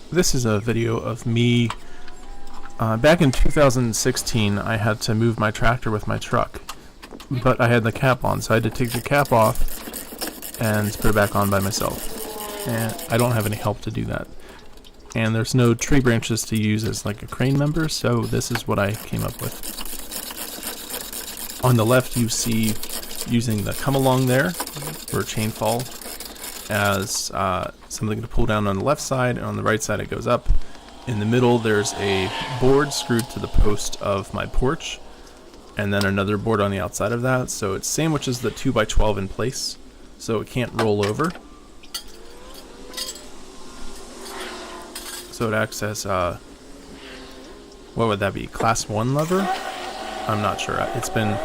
This is a video of me. Back in 2016, I had to move my tractor with my truck, but I had the cap on, so I had to take the cap off and put it back on by myself. And I don't have any help to do that. And there's no tree branches to use as like a crane member, so this is what I came up with. On the left, you see using the come along there for chain fall as something to pull down on the left side, and on the right side it goes up. In the middle there's a board screwed to the post of my porch, and then another board on the outside of that, so it sandwiches the 2x12 in place so it can't roll over. So it acts as what would that be, class 1 lever? I'm not sure. It's been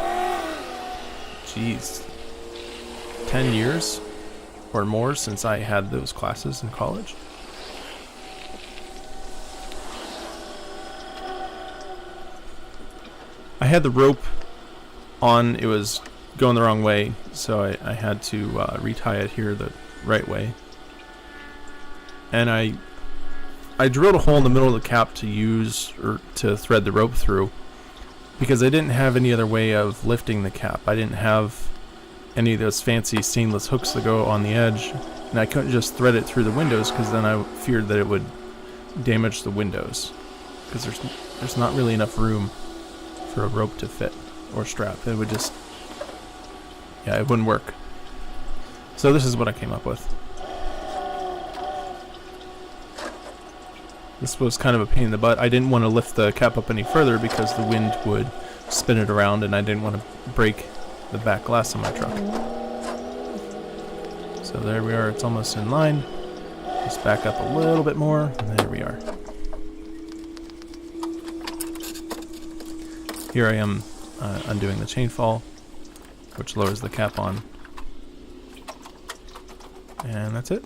10 years or more since I had those classes in college. I had the rope on, it was going the wrong way, so I had to retie it here the right way. And I drilled a hole in the middle of the cap to use, or to thread the rope through, because I didn't have any other way of lifting the cap. I didn't have any of those fancy stainless hooks that go on the edge, and I couldn't just thread it through the windows because then I feared that it would damage the windows, because there's not really enough room for a rope to fit or strap. It would just, yeah, it wouldn't work. So this is what I came up with. This was kind of a pain in the butt. I didn't want to lift the cap up any further because the wind would spin it around, and I didn't want to break the back glass on my truck. So there we are, it's almost in line. Just back up a little bit more, and there we are. Here I am undoing the chain fall, which lowers the cap on. And that's it.